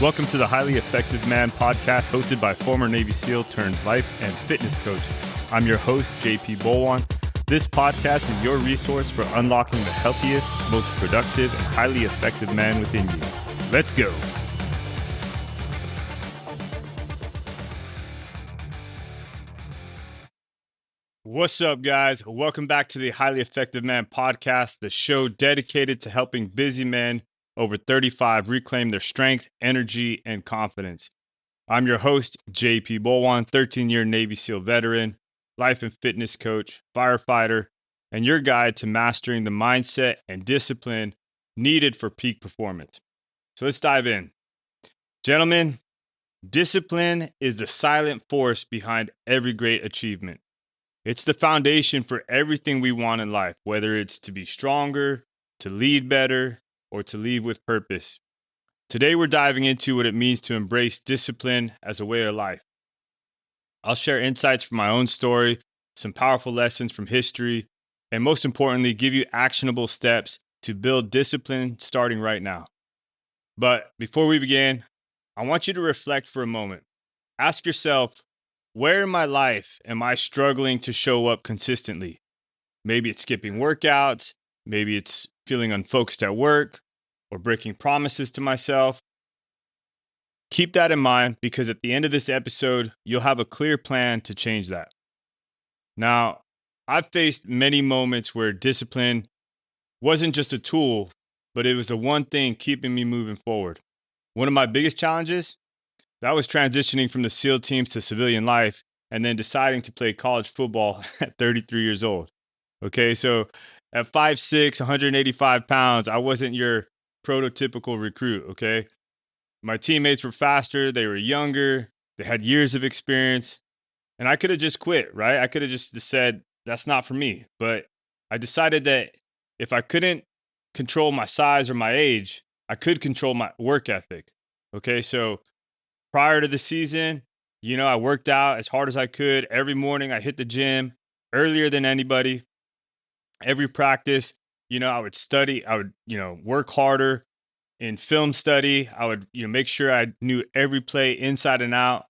Welcome to the Highly Effective Man podcast hosted by former Navy SEAL turned life and fitness coach. I'm your host, JP Bolwahnn. This podcast is your resource for unlocking the healthiest, most productive, and highly effective man within you. Let's go. What's up, guys? Welcome back to the Highly Effective Man podcast, the show dedicated to helping busy men over 35 reclaim their strength, energy, and confidence. I'm your host, JP Bolwahnn, 13-year Navy SEAL veteran, life and fitness coach, firefighter, and your guide to mastering the mindset and discipline needed for peak performance. So let's dive in. Gentlemen, discipline is the silent force behind every great achievement. It's the foundation for everything we want in life, whether it's to be stronger, to lead better, or to lead with purpose. Today, we're diving into what it means to embrace discipline as a way of life. I'll share insights from my own story, some powerful lessons from history, and most importantly, give you actionable steps to build discipline starting right now. But before we begin, I want you to reflect for a moment. Ask yourself, where in my life am I struggling to show up consistently? Maybe it's skipping workouts, maybe it's feeling unfocused at work, or breaking promises to myself. Keep that in mind because at the end of this episode, you'll have a clear plan to change that. Now, I've faced many moments where discipline wasn't just a tool, but it was the one thing keeping me moving forward. One of my biggest challenges, that was transitioning from the SEAL teams to civilian life and then deciding to play college football at 33 years old. Okay, so at 5'6", 185 pounds, I wasn't your prototypical recruit, okay? My teammates were faster, they were younger, they had years of experience, and I could have just quit, right? I could have just said, that's not for me. But I decided that if I couldn't control my size or my age, I could control my work ethic, okay? So prior to the season, I worked out as hard as I could. Every morning I hit the gym earlier than anybody. Every practice, I would study, I would, work harder in film study. I would, make sure I knew every play inside and out.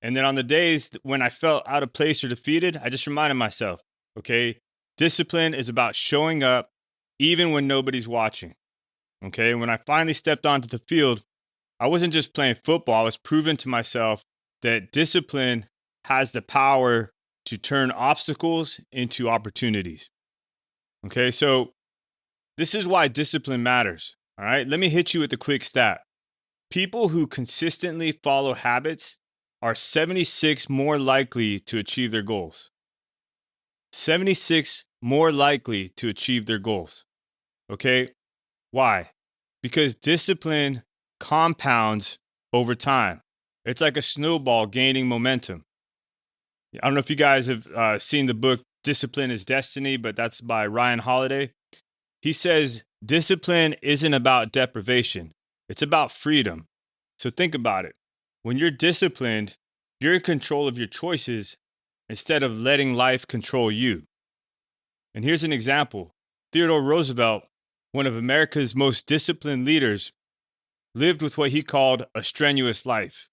And then on the days when I felt out of place or defeated, I just reminded myself, okay, discipline is about showing up even when nobody's watching. Okay. When I finally stepped onto the field, I wasn't just playing football. I was proving to myself that discipline has the power to turn obstacles into opportunities. Okay, so this is why discipline matters. All right, let me hit you with a quick stat. People who consistently follow habits are 76 more likely to achieve their goals. 76 more likely to achieve their goals. Okay, why? Because discipline compounds over time. It's like a snowball gaining momentum. I don't know if you guys have seen the book Discipline is Destiny, but that's by Ryan Holiday. He says discipline isn't about deprivation. It's about freedom. So think about it. When you're disciplined, you're in control of your choices instead of letting life control you. And here's an example. Theodore Roosevelt, one of America's most disciplined leaders, lived with what he called a strenuous life.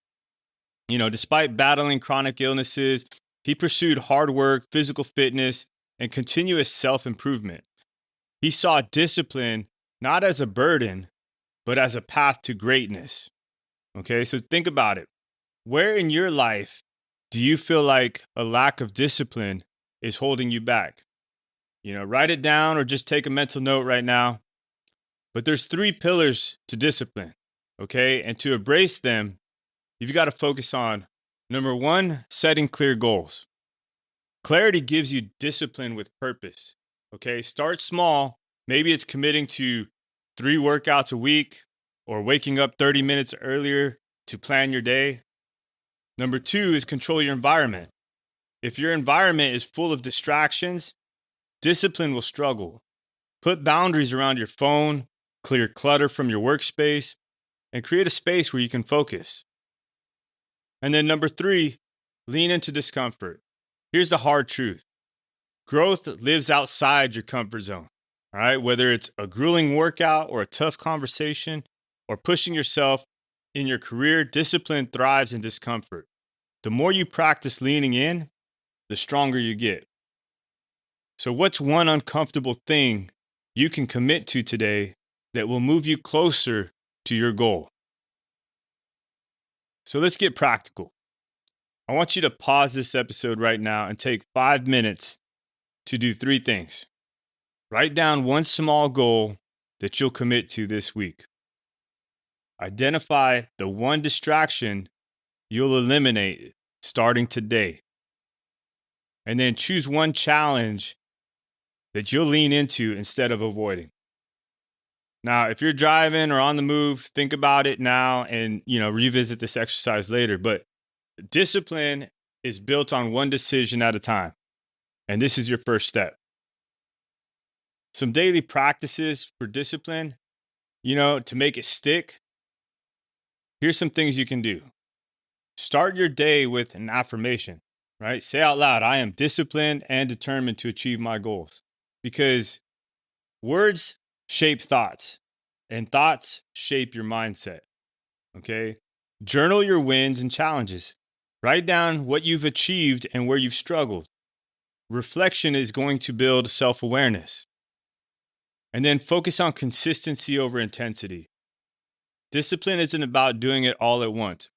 Despite battling chronic illnesses, he pursued hard work, physical fitness, and continuous self-improvement. He saw discipline not as a burden, but as a path to greatness. Okay, so think about it. Where in your life do you feel like a lack of discipline is holding you back? Write it down or just take a mental note right now. But there's 3 pillars to discipline, okay? And to embrace them, you've got to focus on, number 1, setting clear goals. Clarity gives you discipline with purpose, okay? Start small. Maybe it's committing to 3 workouts a week or waking up 30 minutes earlier to plan your day. Number 2 is control your environment. If your environment is full of distractions, discipline will struggle. Put boundaries around your phone, clear clutter from your workspace, and create a space where you can focus. And then number 3, lean into discomfort. Here's the hard truth. Growth lives outside your comfort zone. All right, whether it's a grueling workout or a tough conversation or pushing yourself in your career, discipline thrives in discomfort. The more you practice leaning in, the stronger you get. So what's one uncomfortable thing you can commit to today that will move you closer to your goal? So let's get practical. I want you to pause this episode right now and take 5 minutes to do 3 things. Write down one small goal that you'll commit to this week. Identify the one distraction you'll eliminate starting today. And then choose one challenge that you'll lean into instead of avoiding. Now, if you're driving or on the move, think about it now and, revisit this exercise later. But discipline is built on one decision at a time. And this is your first step. Some daily practices for discipline, to make it stick. Here's some things you can do. Start your day with an affirmation, right? Say out loud, I am disciplined and determined to achieve my goals. Because words shape thoughts, and thoughts shape your mindset, okay? Journal your wins and challenges. Write down what you've achieved and where you've struggled. Reflection is going to build self-awareness. And then focus on consistency over intensity. Discipline isn't about doing it all at once.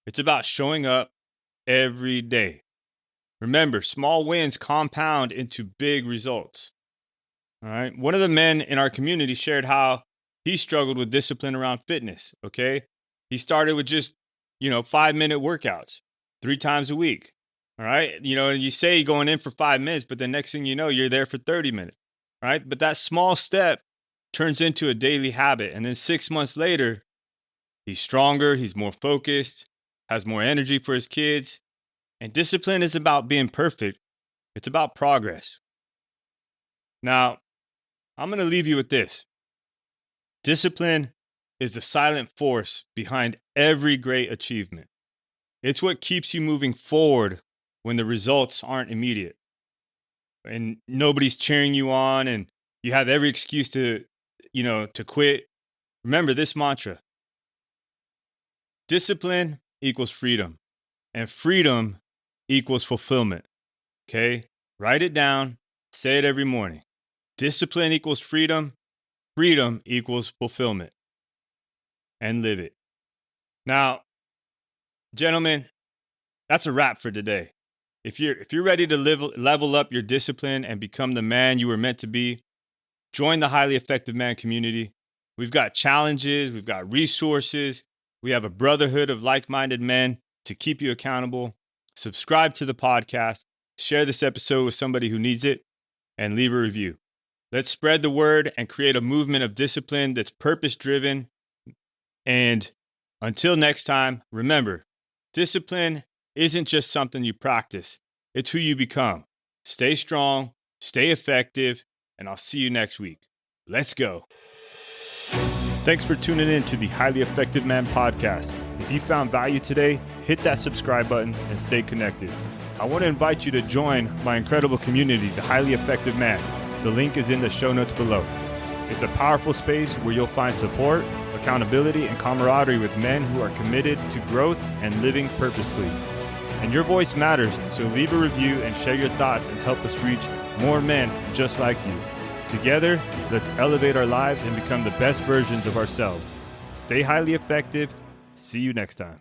It's about showing up every day. Remember, small wins compound into big results. All right. One of the men in our community shared how he struggled with discipline around fitness. Okay. He started with just, 5-minute workouts 3 times a week. All right. And you say you're going in for 5 minutes, but the next thing you know, you're there for 30 minutes. All right. But that small step turns into a daily habit. And then 6 months later, he's stronger, he's more focused, has more energy for his kids. And discipline isn't about being perfect. It's about progress. Now, I'm going to leave you with this. Discipline is the silent force behind every great achievement. It's what keeps you moving forward when the results aren't immediate and nobody's cheering you on and you have every excuse to quit. Remember this mantra. Discipline equals freedom, and freedom equals fulfillment. Okay? Write it down. Say it every morning. Discipline equals freedom. Freedom equals fulfillment. And live it. Now, gentlemen, that's a wrap for today. If you're ready to level up your discipline and become the man you were meant to be, join the Highly Effective Man community. We've got challenges. We've got resources. We have a brotherhood of like-minded men to keep you accountable. Subscribe to the podcast. Share this episode with somebody who needs it. And leave a review. Let's spread the word and create a movement of discipline that's purpose-driven. And until next time, remember, discipline isn't just something you practice. It's who you become. Stay strong, stay effective, and I'll see you next week. Let's go. Thanks for tuning in to the Highly Effective Man podcast. If you found value today, hit that subscribe button and stay connected. I want to invite you to join my incredible community, the Highly Effective Man. The link is in the show notes below. It's a powerful space where you'll find support, accountability, and camaraderie with men who are committed to growth and living purposefully. And your voice matters, so leave a review and share your thoughts and help us reach more men just like you. Together, let's elevate our lives and become the best versions of ourselves. Stay highly effective. See you next time.